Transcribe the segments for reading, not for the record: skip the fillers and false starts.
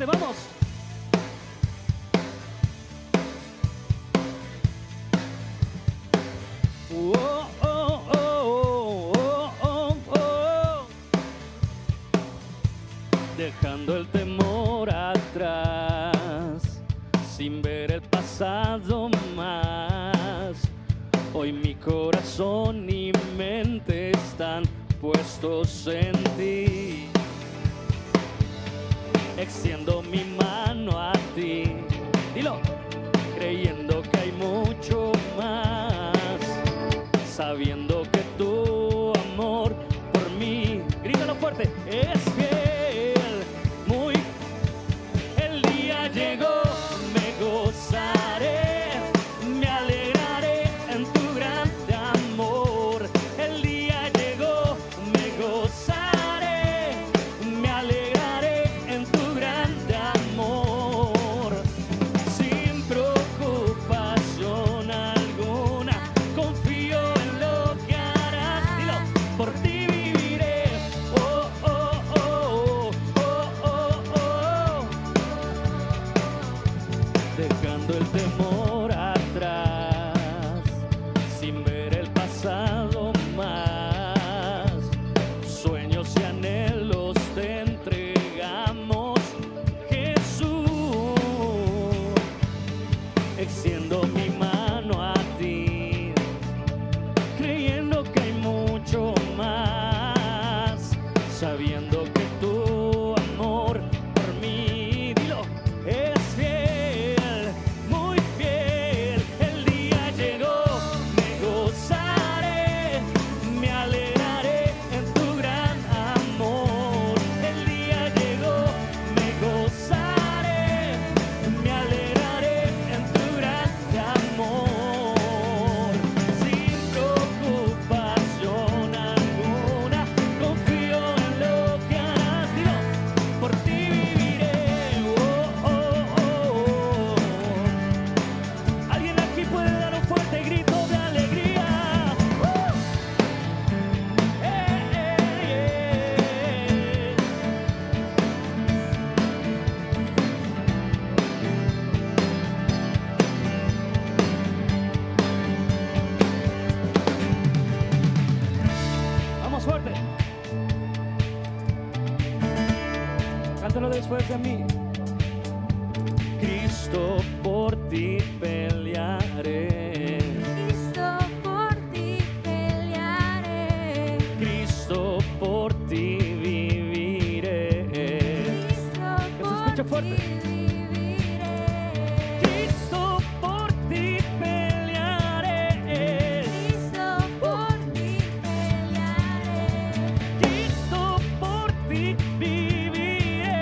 fuerte, vamos. Oh, oh, oh, oh, oh, oh. Dejando el temor atrás, sin ver el pasado más. Hoy mi corazón y mente están puestos en ti. Extiendo mi mano a ti, dilo, creyendo que hay mucho más, sabiendo que tu amor por mí, grítalo fuerte, es fiel, muy. El día llegó, me gozaré, me alegraré en tu gran amor. El día llegó, me gozaré, me alegraré en tu gran amor. Sin preocupación alguna, confío en lo que harás. Dilo, por ti viviré. Oh, oh, oh, oh, oh, oh. Dejando el temor atrás, sin ver el pasado más. Sueños y anhelos te entregamos, Jesús. Extiendo mi mano a ti, creyendo que hay mucho más, sabiendo que tu amor por mí, dilo, es fiel, muy fiel. El día llegó, me gozaré, me alegraré en tu gran amor. El día llegó, me gozaré, me alegraré en tu gran amor. Sin preocupación alguna, confío en lo que harás. Dilo, por ti viviré. Oh, oh, oh. ¿Alguien aquí puede dar un fuerte grito de alegría? Vamos fuerte. Cántalo después de mí. Cristo, por ti pelearé. Cristo, por ti pelearé. Cristo, por ti viviré. Cristo, Que se escuche por fuerte. ti viviré. Cristo, por ti pelearé. Cristo, por ti pelearé. Cristo, por ti viviré.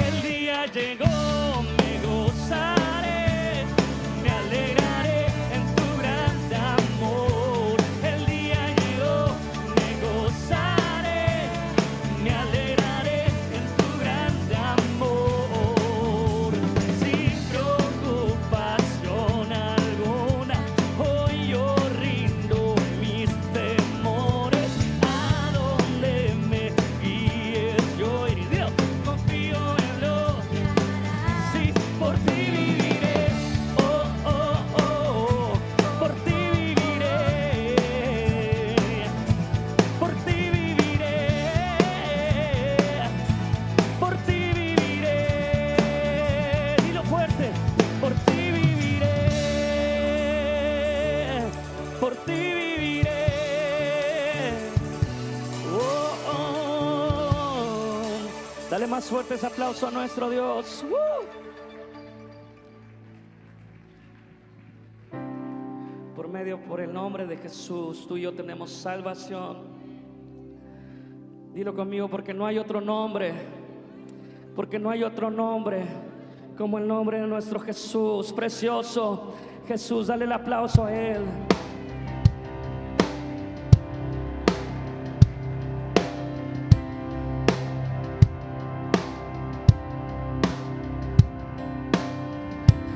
El día llegó, me gozaré, me alegraré en tu gran amor. El día llegó, me gozaré, me alegraré en tu gran amor. Sin preocupación alguna, hoy yo rindo mis temores. A donde me guíes yo iré. Dilo, confío en lo que harás. Sí, por ti viviré. Oh, oh, oh, por ti viviré. Por ti viviré. Por ti viviré. Dilo fuerte. Por ti viviré. Por ti viviré. Oh, oh. Dale más fuerte ese aplauso a nuestro Dios. Por el nombre de Jesús, tú y yo tenemos salvación. Dilo conmigo, porque no hay otro nombre, porque no hay otro nombre como el nombre de nuestro Jesús, precioso Jesús. Dale el aplauso a Él.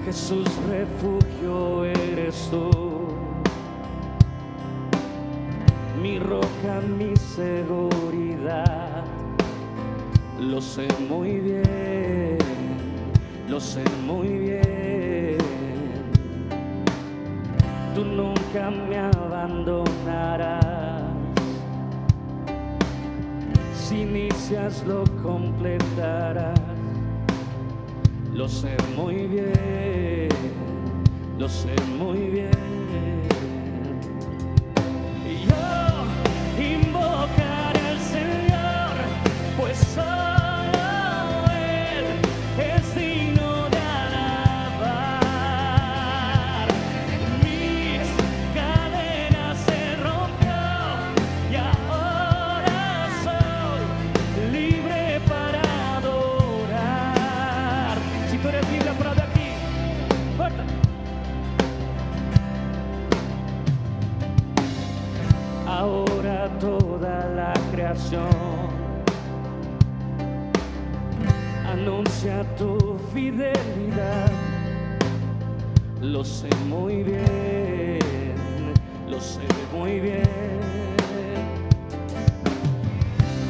Jesús, refugio eres tú, mi roca, mi seguridad. Lo sé muy bien, lo sé muy bien. Tú nunca me abandonarás. Si inicias lo completarás. Lo sé muy bien, lo sé muy bien. Y yo invocaré al Señor, pues solo Él es digno de alabar. Mis cadenas se rompió y ahora soy libre para adorar. Si tú eres libre, aplaude aquí. Fuerte. Ahora toda la creación anuncia tu fidelidad. Lo sé muy bien, lo sé muy bien.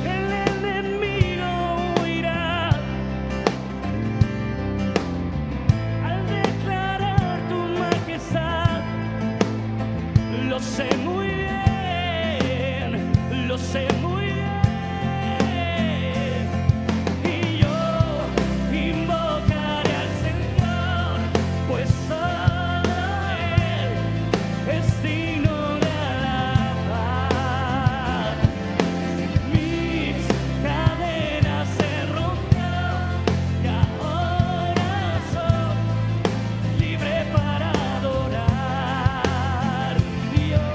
El enemigo huirá al declarar tu majestad. Lo sé muy bien, lo sé muy bien. Y yo invocaré al Señor, pues solo Él es digno de alabar. Mis cadenas se rompieron y ahora soy libre para adorar. Y yo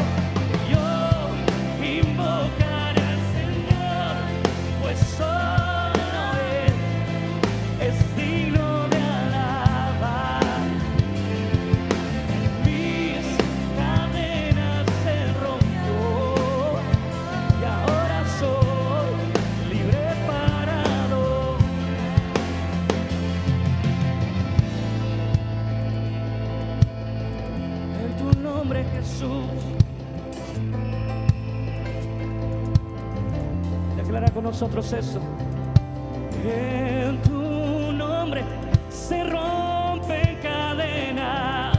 invocaré al Señor, pues solo Él es digno de alabar. Mis cadenas se rompió y ahora soy libre para adorar. En tu nombre, Jesús. Declara con nosotros eso. En tu nombre se rompen cadenas.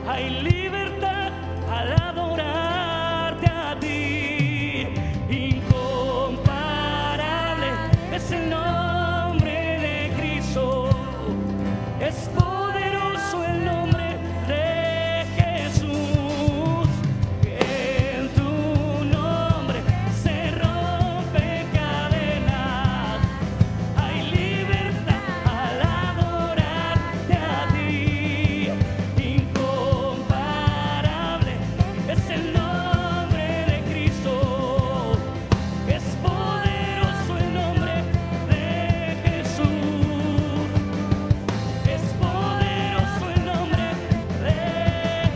Hay libertad al adorarte a ti. Incomparable es el nombre de Cristo. Es poderoso el nombre de Jesús. En tu nombre se rompen cadenas. Hay libertad al adorarte a ti. Incomparable es el nombre de Cristo. Es poderoso el nombre de Jesús. Es poderoso el nombre de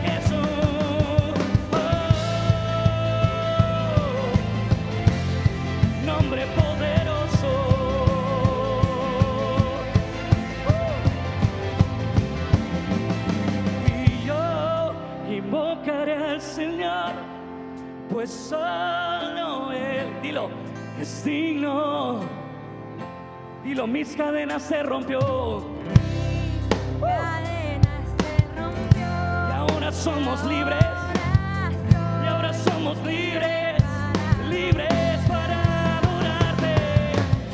Jesús. Nombre poderoso. Y yo invocaré al Señor, pues solo Él, dilo, es digno. Dilo, mis cadenas se rompió Cadenas se rompió. y ahora somos libres. Y ahora somos libres, libres para adorarte.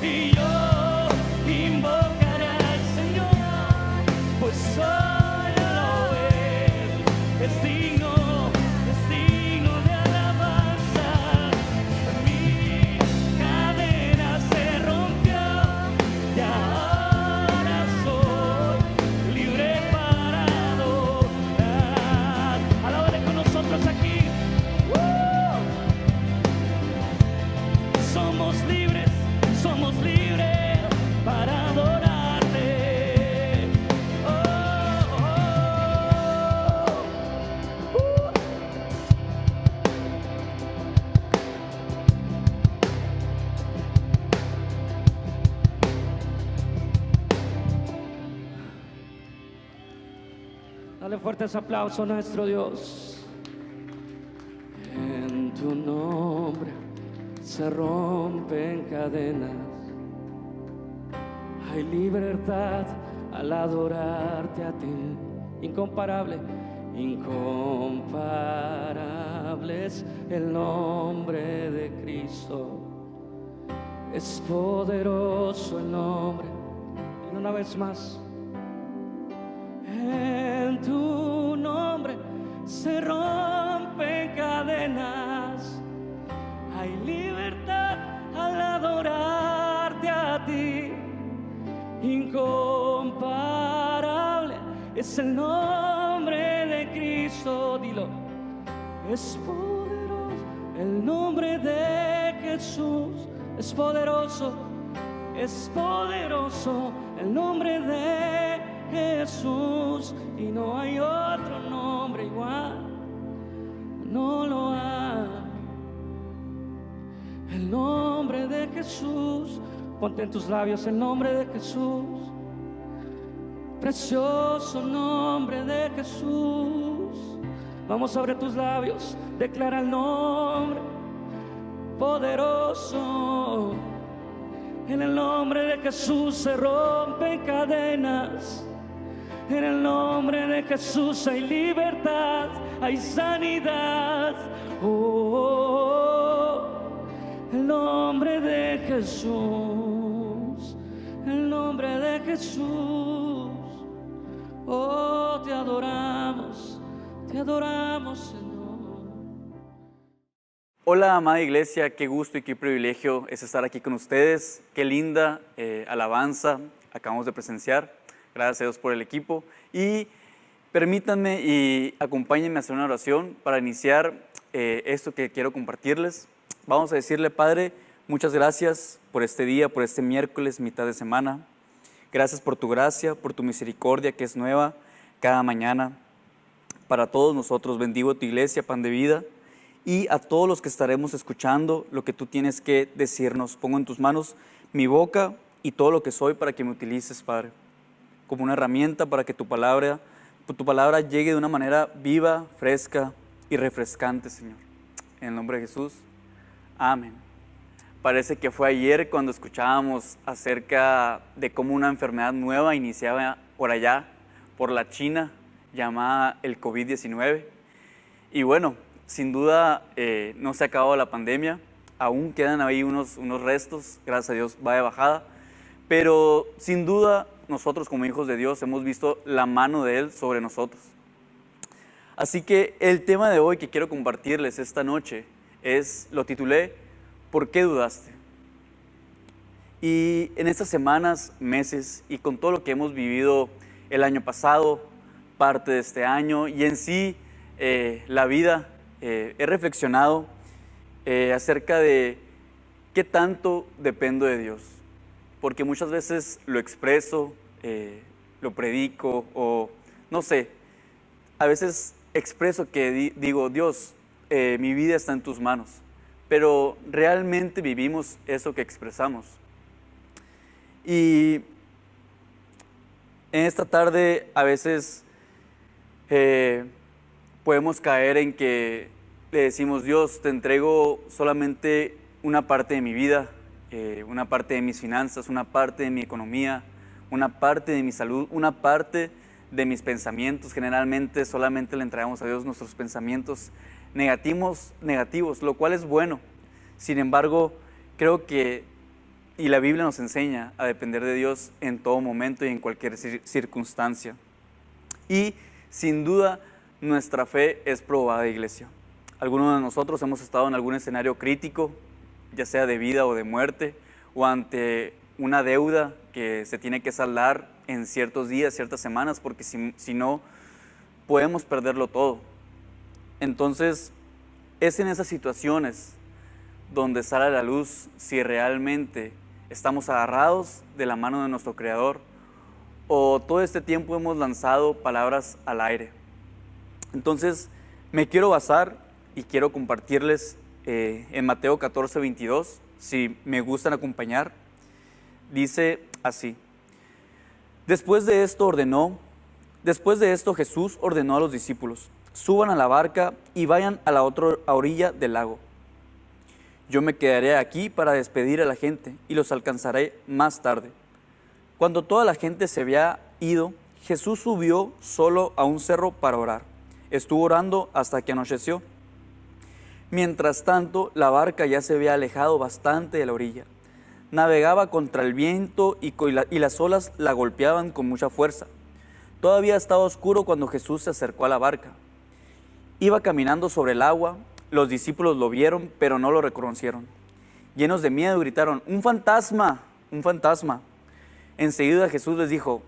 Y yo invocaré al Señor, pues solo Él es digno de alabanza. Mis cadenas se rompió y ahora soy libre para adorar. Alábale con nosotros aquí. Somos libres para adorarte. Oh, oh, oh. Dale fuertes aplausos a nuestro Dios. En tu nombre se rompen cadenas. Hay libertad al adorarte a ti. Incomparable, incomparable es el nombre de Cristo. Es poderoso el nombre. Y una vez más, en tu nombre se rompen cadenas. Hay libertad al adorarte a ti. Incomparable es el nombre de Cristo. Dilo. Es poderoso el nombre de Jesús. Es poderoso el nombre de Jesús. Y no hay otro nombre igual. No lo hay. El nombre de Jesús. Ponte en tus labios el nombre de Jesús. Precioso nombre de Jesús. Vamos, abre tus labios. Declara el nombre poderoso. En el nombre de Jesús se rompen cadenas. En el nombre de Jesús hay libertad, hay sanidad. El nombre de Jesús, el nombre de Jesús. Oh, te adoramos, Señor. Hola, amada iglesia, qué gusto y qué privilegio es estar aquí con ustedes. Qué linda alabanza acabamos de presenciar. Gracias a Dios por el equipo. Y permítanme y acompáñenme a hacer una oración para iniciar esto que quiero compartirles. Vamos a decirle: Padre, muchas gracias por este día, por este miércoles, mitad de semana. Gracias por tu gracia, por tu misericordia que es nueva cada mañana. Para todos nosotros, bendigo a tu iglesia, Pan de Vida, y a todos los que estaremos escuchando lo que tú tienes que decirnos. Pongo en tus manos mi boca y todo lo que soy para que me utilices, Padre, como una herramienta para que tu palabra llegue de una manera viva, fresca y refrescante, Señor. En el nombre de Jesús, amén. Parece que fue ayer cuando escuchábamos acerca de cómo una enfermedad nueva iniciaba por allá, por la China, llamada el COVID-19. Y bueno, sin duda no se ha acabado la pandemia, aún quedan ahí unos restos, gracias a Dios va de bajada, pero sin duda nosotros como hijos de Dios hemos visto la mano de Él sobre nosotros. Así que el tema de hoy que quiero compartirles esta noche lo titulé ¿Por qué dudaste? Y en estas semanas, meses y con todo lo que hemos vivido el año pasado, parte de este año y en sí la vida, he reflexionado acerca de qué tanto dependo de Dios. Porque muchas veces lo expreso, lo predico o no sé, a veces expreso que digo: Dios, mi vida está en tus manos, pero realmente vivimos eso que expresamos. Y en esta tarde a veces podemos caer en que le decimos: Dios, te entrego solamente una parte de mi vida, una parte de mis finanzas, una parte de mi economía, una parte de mi salud, una parte de mis pensamientos. Generalmente solamente le entregamos a Dios nuestros pensamientos negativos, lo cual es bueno. Sin embargo, creo que, y la Biblia nos enseña a depender de Dios en todo momento y en cualquier circunstancia. Y sin duda, nuestra fe es probada, iglesia. Algunos de nosotros hemos estado en algún escenario crítico, ya sea de vida o de muerte, o ante una deuda que se tiene que saldar en ciertos días, ciertas semanas, porque si no, podemos perderlo todo. Entonces, es en esas situaciones donde sale a la luz si realmente estamos agarrados de la mano de nuestro Creador o todo este tiempo hemos lanzado palabras al aire. Entonces, me quiero basar y quiero compartirles en Mateo 14, 22, si me gustan acompañar. Dice así: Después de esto Jesús ordenó a los discípulos: suban a la barca y vayan a la otra orilla del lago. Yo me quedaré aquí para despedir a la gente y los alcanzaré más tarde. Cuando toda la gente se había ido, Jesús subió solo a un cerro para orar. Estuvo orando hasta que anocheció. Mientras tanto, la barca ya se había alejado bastante de la orilla. Navegaba contra el viento y las olas la golpeaban con mucha fuerza. Todavía estaba oscuro cuando Jesús se acercó a la barca. Iba caminando sobre el agua. Los discípulos lo vieron, pero no lo reconocieron. Llenos de miedo gritaron: ¡Un fantasma! ¡Un fantasma! Enseguida Jesús les dijo: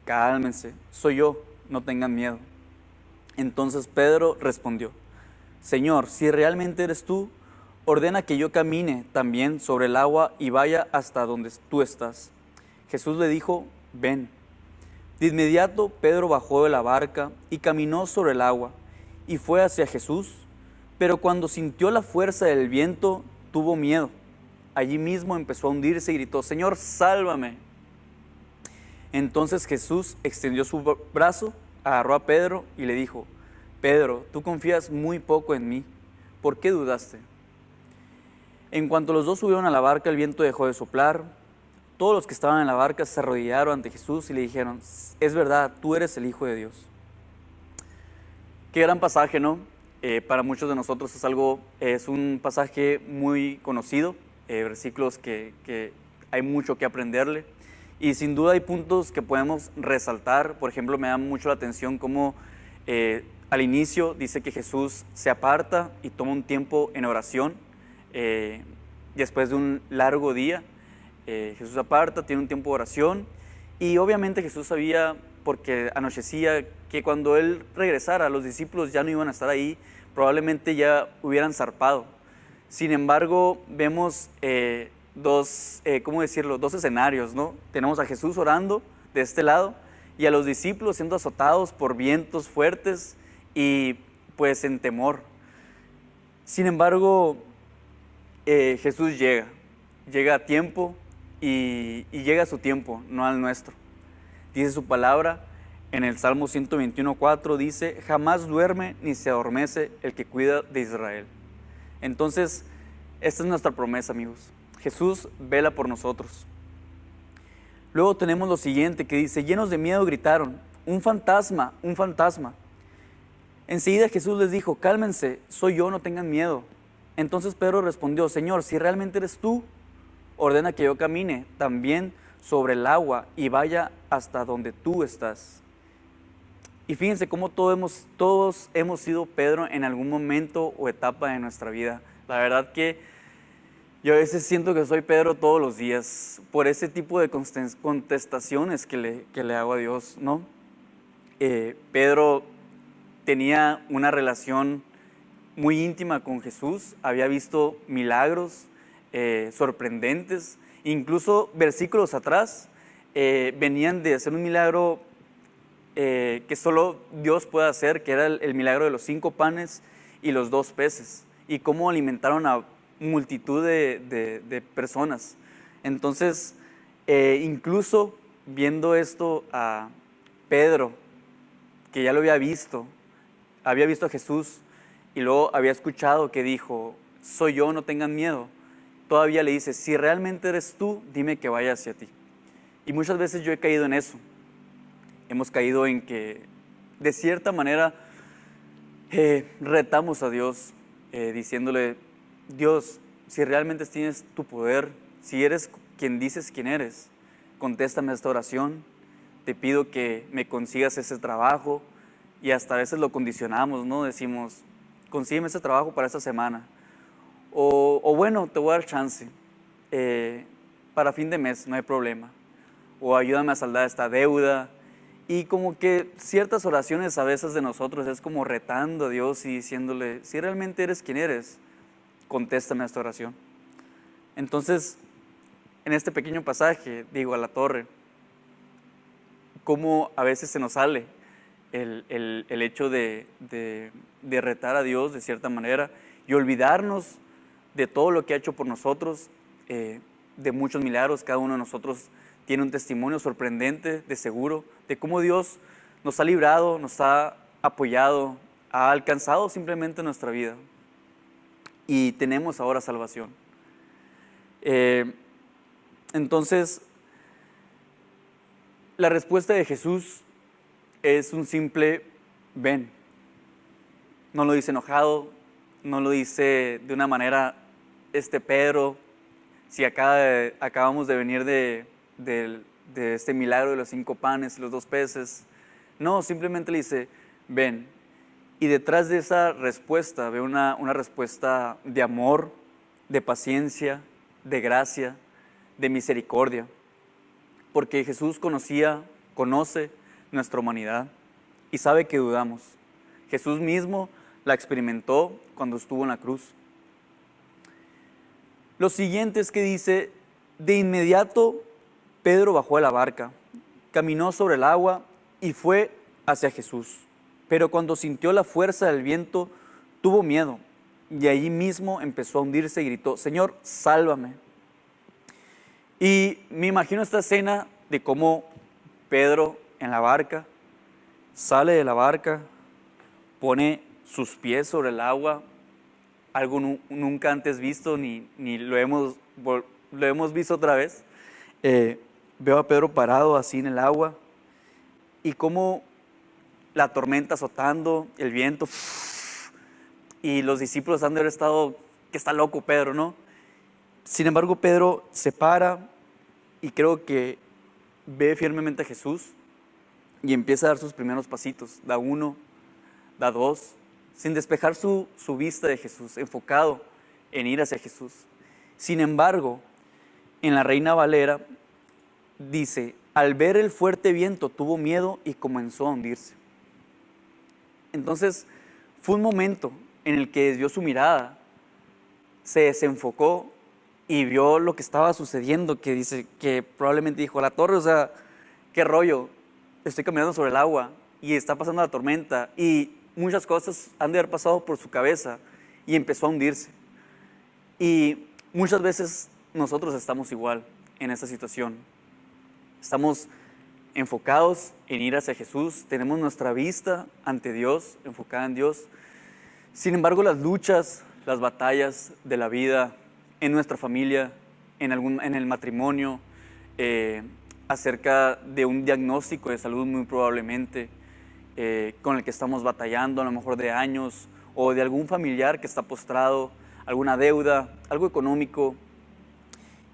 cálmense, soy yo, no tengan miedo. Entonces Pedro respondió: Señor, si realmente eres tú, ordena que yo camine también sobre el agua y vaya hasta donde tú estás. Jesús le dijo: ven. De inmediato Pedro bajó de la barca y caminó sobre el agua y fue hacia Jesús, pero cuando sintió la fuerza del viento, tuvo miedo. Allí mismo empezó a hundirse y gritó: Señor, sálvame. Entonces Jesús extendió su brazo, agarró a Pedro y le dijo: Pedro, tú confías muy poco en mí, ¿por qué dudaste? En cuanto los dos subieron a la barca, el viento dejó de soplar. Todos los que estaban en la barca se arrodillaron ante Jesús y le dijeron: es verdad, tú eres el Hijo de Dios. Qué gran pasaje, ¿no? Para muchos de nosotros es un pasaje muy conocido, versículos que hay mucho que aprenderle. Y sin duda hay puntos que podemos resaltar. Por ejemplo, me da mucho la atención cómo al inicio dice que Jesús se aparta y toma un tiempo en oración. Después de un largo día, Jesús se aparta, tiene un tiempo de oración. Y obviamente Jesús sabía, porque anochecía, que cuando Él regresara, los discípulos ya no iban a estar ahí, probablemente ya hubieran zarpado. Sin embargo, vemos dos escenarios, ¿no? Tenemos a Jesús orando de este lado y a los discípulos siendo azotados por vientos fuertes y pues en temor. Sin embargo, Jesús llega a tiempo y llega a su tiempo, no al nuestro. Dice su palabra en el Salmo 121:4, dice: jamás duerme ni se adormece el que cuida de Israel. Entonces, esta es nuestra promesa, amigos. Jesús vela por nosotros. Luego tenemos lo siguiente que dice: llenos de miedo gritaron: un fantasma, un fantasma. Enseguida Jesús les dijo: cálmense, soy yo, no tengan miedo. Entonces Pedro respondió: Señor, si realmente eres tú, ordena que yo camine también sobre el agua y vaya hasta donde tú estás. Y fíjense cómo todos hemos sido Pedro en algún momento o etapa de nuestra vida. La verdad que yo a veces siento que soy Pedro todos los días por ese tipo de contestaciones que le hago a Dios, ¿no? Pedro tenía una relación muy íntima con Jesús, había visto milagros sorprendentes, incluso versículos atrás venían de hacer un milagro que solo Dios puede hacer, que era el milagro de los 5 panes y los 2 peces, y cómo alimentaron a multitud de personas. Entonces, incluso viendo esto a Pedro, que ya lo había visto a Jesús, y luego había escuchado que dijo: soy yo, no tengan miedo. Todavía le dice: si realmente eres tú, dime que vaya hacia ti. Y muchas veces yo he caído en eso. Hemos caído en que, de cierta manera, retamos a Dios, diciéndole: Dios, si realmente tienes tu poder, si eres quien dices quién eres, contéstame esta oración, te pido que me consigas ese trabajo. Y hasta a veces lo condicionamos, ¿no? Decimos: consígueme ese trabajo para esta semana. O bueno, te voy a dar chance, para fin de mes, no hay problema. O ayúdame a saldar esta deuda. Y como que ciertas oraciones a veces de nosotros es como retando a Dios y diciéndole: si realmente eres quien eres, contéstame esta oración. Entonces, en este pequeño pasaje, digo, a la torre, cómo a veces se nos sale el hecho de retar a Dios de cierta manera y olvidarnos de todo lo que ha hecho por nosotros, de muchos milagros. Cada uno de nosotros tiene un testimonio sorprendente, de seguro, de cómo Dios nos ha librado, nos ha apoyado, ha alcanzado simplemente nuestra vida. Y tenemos ahora salvación. Entonces, la respuesta de Jesús es un simple ven. No lo dice enojado, no lo dice de una manera, Pedro, si acabamos de venir de este milagro de los 5 panes y los 2 peces. No, simplemente le dice, ven. Y detrás de esa respuesta veo una respuesta de amor, de paciencia, de gracia, de misericordia. Porque Jesús conoce nuestra humanidad y sabe que dudamos. Jesús mismo la experimentó cuando estuvo en la cruz. Lo siguiente es que dice, de inmediato Pedro bajó de la barca, caminó sobre el agua y fue hacia Jesús. Pero cuando sintió la fuerza del viento, tuvo miedo y allí mismo empezó a hundirse y gritó, Señor, sálvame. Y me imagino esta escena de cómo Pedro en la barca, sale de la barca, pone sus pies sobre el agua, algo nunca antes visto, ni lo hemos visto otra vez. Veo a Pedro parado así en el agua y cómo la tormenta azotando, el viento, y los discípulos han de haber estado, que está loco Pedro, ¿no? Sin embargo, Pedro se para y creo que ve firmemente a Jesús y empieza a dar sus primeros pasitos, da 1, da 2, sin despejar su vista de Jesús, enfocado en ir hacia Jesús. Sin embargo, en la Reina Valera dice, al ver el fuerte viento tuvo miedo y comenzó a hundirse. Entonces fue un momento en el que desvió su mirada, se desenfocó y vio lo que estaba sucediendo, que dice que probablemente dijo, la torre, o sea, qué rollo, estoy caminando sobre el agua y está pasando la tormenta y muchas cosas han de haber pasado por su cabeza y empezó a hundirse. Y muchas veces nosotros estamos igual en esta situación. Estamos enfocados en ir hacia Jesús, tenemos nuestra vista ante Dios, enfocada en Dios. Sin embargo, las luchas, las batallas de la vida, en nuestra familia, en el matrimonio, acerca de un diagnóstico de salud muy probablemente, con el que estamos batallando a lo mejor de años, o de algún familiar que está postrado, alguna deuda, algo económico.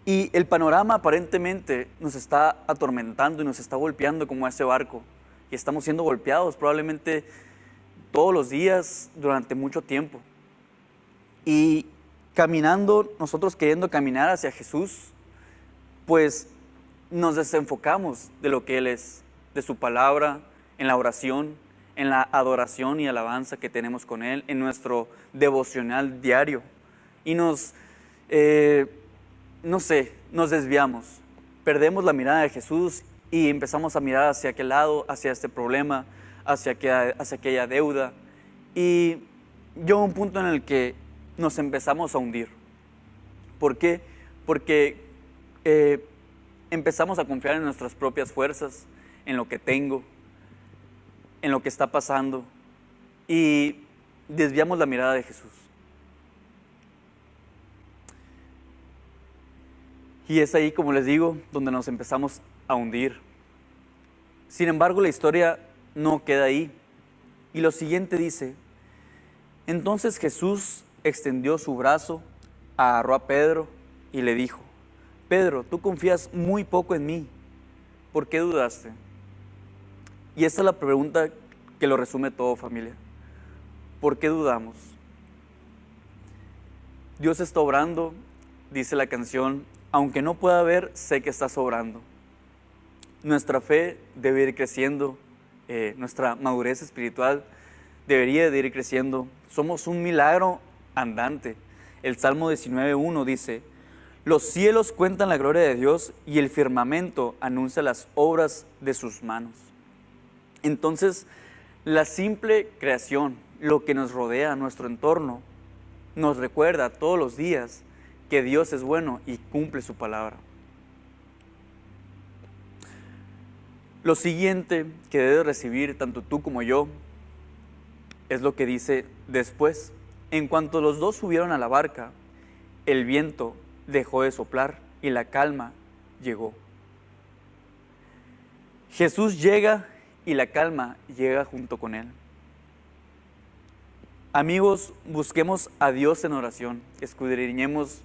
Y el panorama aparentemente nos está atormentando y nos está golpeando como ese barco. Y estamos siendo golpeados probablemente todos los días durante mucho tiempo. Y caminando, nosotros queriendo caminar hacia Jesús, pues nos desenfocamos de lo que Él es, de su palabra, en la oración, en la adoración y alabanza que tenemos con Él, en nuestro devocional diario. Y nos desviamos, perdemos la mirada de Jesús y empezamos a mirar hacia aquel lado, hacia este problema, hacia aquella deuda. Y llegó un punto en el que nos empezamos a hundir. ¿Por qué? Porque empezamos a confiar en nuestras propias fuerzas, en lo que tengo, en lo que está pasando, y desviamos la mirada de Jesús. Y es ahí, como les digo, donde nos empezamos a hundir. Sin embargo, la historia no queda ahí. Y lo siguiente dice, entonces Jesús extendió su brazo, agarró a Pedro y le dijo, Pedro, tú confías muy poco en mí, ¿por qué dudaste? Y esta es la pregunta que lo resume todo, familia. ¿Por qué dudamos? Dios está obrando, dice la canción, aunque no pueda ver, sé que está obrando. Nuestra fe debe ir creciendo, nuestra madurez espiritual debería de ir creciendo. Somos un milagro andante. El Salmo 19:1 dice, los cielos cuentan la gloria de Dios y el firmamento anuncia las obras de sus manos. Entonces, la simple creación, lo que nos rodea, nuestro entorno, nos recuerda todos los días que Dios es bueno y cumple su palabra. Lo siguiente que debes recibir tanto tú como yo es lo que dice después. En cuanto los dos subieron a la barca, el viento dejó de soplar y la calma llegó. Jesús llega y la calma llega junto con Él. Amigos, busquemos a Dios en oración, escudriñemos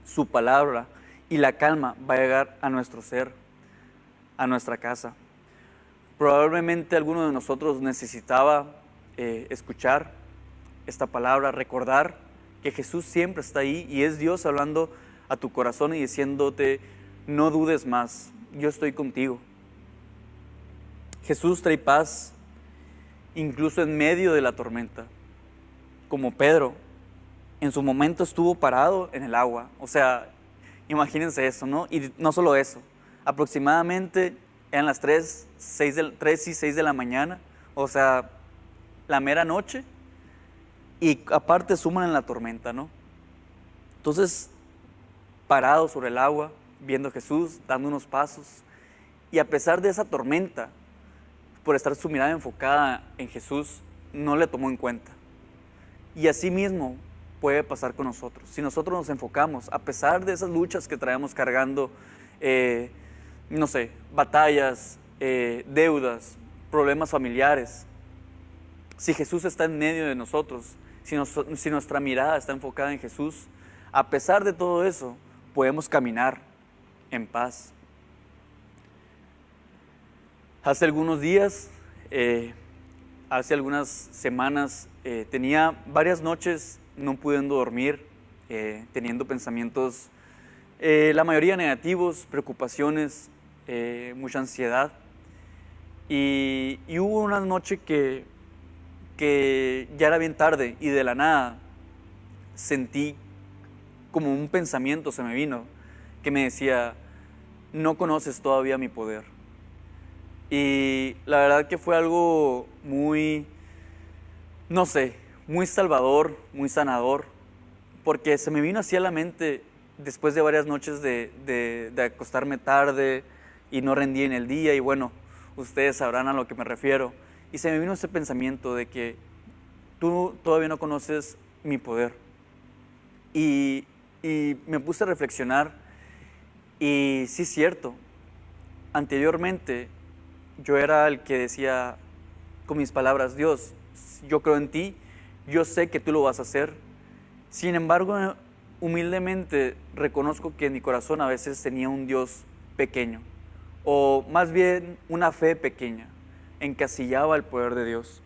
su palabra y la calma va a llegar a nuestro ser, a nuestra casa. Probablemente alguno de nosotros necesitaba escuchar esta palabra, recordar que Jesús siempre está ahí y es Dios hablando a tu corazón y diciéndote, no dudes más, yo estoy contigo. Jesús trae paz incluso en medio de la tormenta. Como Pedro, en su momento estuvo parado en el agua. O sea, imagínense eso, ¿no? Y no solo eso, aproximadamente eran las 3 y 6 de la mañana, o sea, la mera noche, y aparte suman en la tormenta, ¿no? Entonces, parado sobre el agua, viendo a Jesús, dando unos pasos, y a pesar de esa tormenta, por estar su mirada enfocada en Jesús, no le tomó en cuenta. Y así mismo puede pasar con nosotros. Si nosotros nos enfocamos, a pesar de esas luchas que traemos cargando, no sé, batallas, deudas, problemas familiares, si Jesús está en medio de nosotros, si nuestra mirada está enfocada en Jesús, a pesar de todo eso, podemos caminar en paz. Hace algunos días, hace algunas semanas, tenía varias noches no pudiendo dormir, teniendo pensamientos, la mayoría negativos, preocupaciones, mucha ansiedad. Y hubo una noche que ya era bien tarde y de la nada sentí como un pensamiento se me vino que me decía, no conoces todavía mi poder. Y la verdad que fue algo muy, no sé, muy salvador, muy sanador, porque se me vino así a la mente después de varias noches de acostarme tarde y no rendí en el día, y bueno, ustedes sabrán a lo que me refiero. Y se me vino ese pensamiento de que tú todavía no conoces mi poder. Y me puse a reflexionar, y sí es cierto, anteriormente yo era el que decía con mis palabras, Dios, yo creo en ti, yo sé que tú lo vas a hacer. Sin embargo, humildemente reconozco que en mi corazón a veces tenía un Dios pequeño, o más bien una fe pequeña, encasillaba el poder de Dios.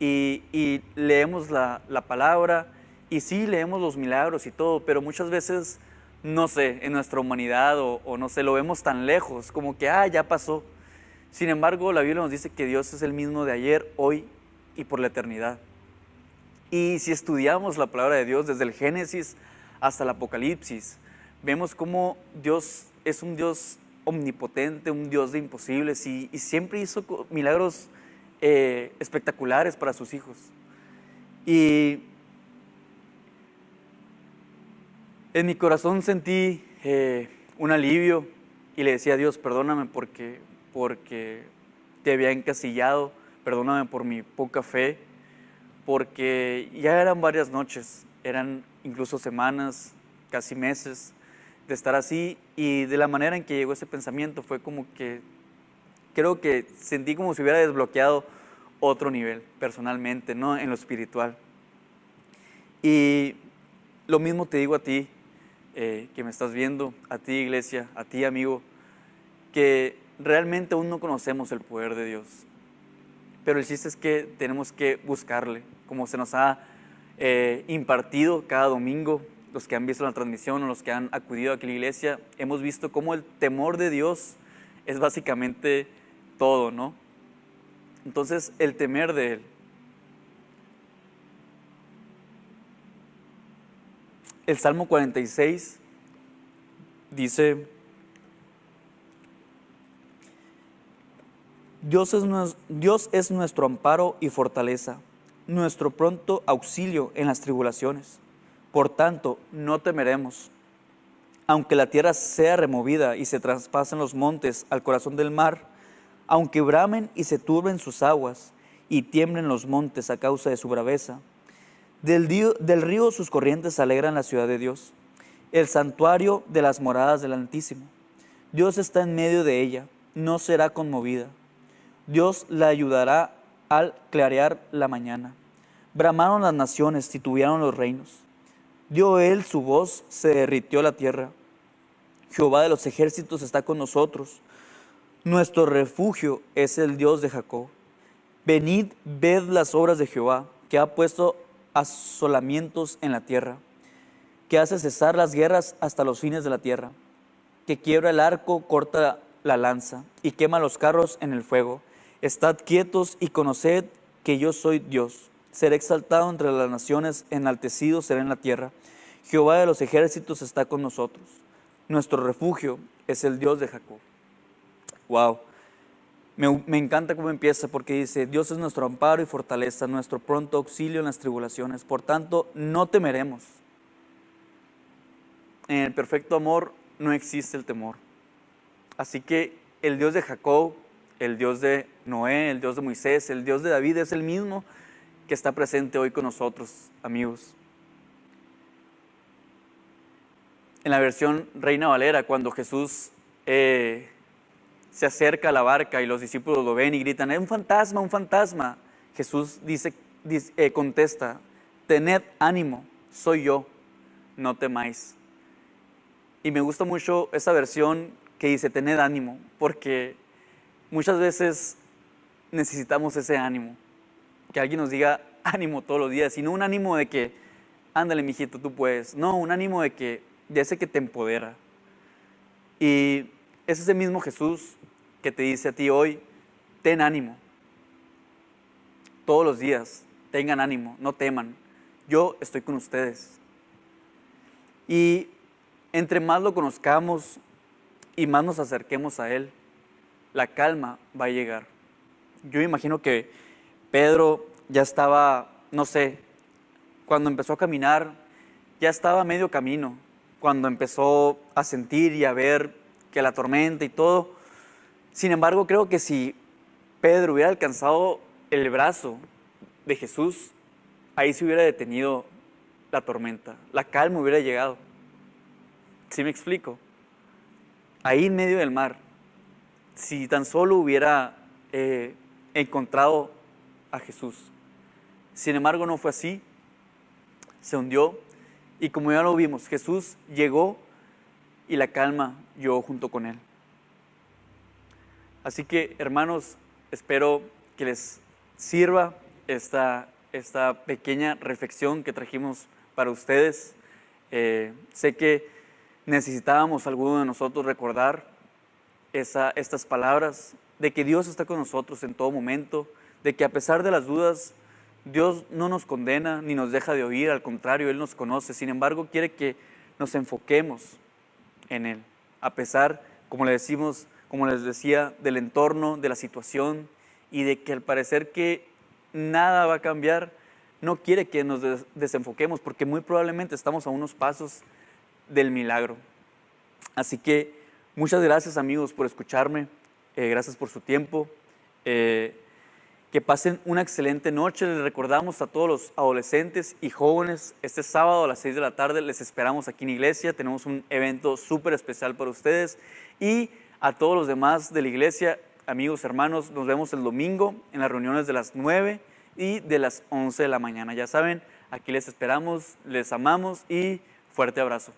Y leemos la palabra, y sí leemos los milagros y todo, pero muchas veces, no sé, en nuestra humanidad o no sé, lo vemos tan lejos, como que, ya pasó. Sin embargo, la Biblia nos dice que Dios es el mismo de ayer, hoy y por la eternidad. Y si estudiamos la palabra de Dios desde el Génesis hasta el Apocalipsis, vemos cómo Dios es un Dios omnipotente, un Dios de imposibles, y siempre hizo milagros espectaculares para sus hijos. Y en mi corazón sentí un alivio y le decía a Dios, perdóname porque te había encasillado, perdóname por mi poca fe, porque ya eran varias noches, eran incluso semanas, casi meses de estar así, y de la manera en que llegó ese pensamiento fue como que, creo que sentí como si hubiera desbloqueado otro nivel personalmente, ¿no? En lo espiritual. Y lo mismo te digo a ti, que me estás viendo, a ti iglesia, a ti amigo, que realmente aún no conocemos el poder de Dios, pero el chiste es que tenemos que buscarle, como se nos ha impartido cada domingo. Los que han visto la transmisión o los que han acudido aquí a la iglesia, hemos visto cómo el temor de Dios es básicamente todo, ¿no? Entonces, el temer de Él. El Salmo 46 dice, Dios es nuestro amparo y fortaleza, nuestro pronto auxilio en las tribulaciones. Por tanto, no temeremos, aunque la tierra sea removida y se traspasen los montes al corazón del mar, aunque bramen y se turben sus aguas y tiemblen los montes a causa de su braveza. Del río sus corrientes alegran la ciudad de Dios, el santuario de las moradas del Altísimo. Dios está en medio de ella, no será conmovida. Dios la ayudará al clarear la mañana. Bramaron las naciones, titubearon los reinos. Dio él su voz, se derritió la tierra. Jehová de los ejércitos está con nosotros. Nuestro refugio es el Dios de Jacob. Venid, ved las obras de Jehová, que ha puesto asolamientos en la tierra, que hace cesar las guerras hasta los fines de la tierra, que quiebra el arco, corta la lanza y quema los carros en el fuego. Estad quietos y conoced que yo soy Dios. Seré exaltado entre las naciones, enaltecido seré en la tierra. Jehová de los ejércitos está con nosotros. Nuestro refugio es el Dios de Jacob. Wow. Me encanta cómo empieza porque dice, Dios es nuestro amparo y fortaleza, nuestro pronto auxilio en las tribulaciones. Por tanto, no temeremos. En el perfecto amor no existe el temor. Así que el Dios de Jacob, el Dios de Noé, el Dios de Moisés, el Dios de David es el mismo que está presente hoy con nosotros, amigos. En la versión Reina Valera, cuando Jesús se acerca a la barca y los discípulos lo ven y gritan, ¡es un fantasma, un fantasma! Jesús contesta, tened ánimo, soy yo, no temáis. Y me gusta mucho esa versión que dice, tened ánimo, porque muchas veces necesitamos ese ánimo, que alguien nos diga ánimo todos los días, y no un ánimo de que, ándale mijito, tú puedes, no, un ánimo de ese que te empodera. Y es ese mismo Jesús que te dice a ti hoy, ten ánimo. Todos los días, tengan ánimo, no teman. Yo estoy con ustedes. Y entre más lo conozcamos y más nos acerquemos a Él, la calma va a llegar. Yo imagino que Pedro ya estaba, no sé, cuando empezó a caminar, ya estaba a medio camino. Cuando empezó a sentir y a ver que la tormenta y todo. Sin embargo, creo que si Pedro hubiera alcanzado el brazo de Jesús, ahí se hubiera detenido la tormenta, la calma hubiera llegado. ¿Sí me explico? Ahí en medio del mar, si tan solo hubiera encontrado a Jesús. Sin embargo, no fue así, se hundió y como ya lo vimos, Jesús llegó y la calma llegó junto con Él. Así que, hermanos, espero que les sirva esta pequeña reflexión que trajimos para ustedes. Sé que necesitábamos alguno de nosotros recordar estas palabras, de que Dios está con nosotros en todo momento, de que a pesar de las dudas, Dios no nos condena ni nos deja de oír, al contrario, Él nos conoce. Sin embargo, quiere que nos enfoquemos en Él, a pesar, como les decía, del entorno, de la situación y de que al parecer que nada va a cambiar, no quiere que nos desenfoquemos porque muy probablemente estamos a unos pasos del milagro. Así que muchas gracias amigos por escucharme, gracias por su tiempo, que pasen una excelente noche. Les recordamos a todos los adolescentes y jóvenes, este sábado a las 6 de la tarde les esperamos aquí en iglesia, tenemos un evento súper especial para ustedes y a todos los demás de la iglesia, amigos, hermanos, nos vemos el domingo en las reuniones de las 9 y de las 11 de la mañana. Ya saben, aquí les esperamos, les amamos y fuerte abrazo.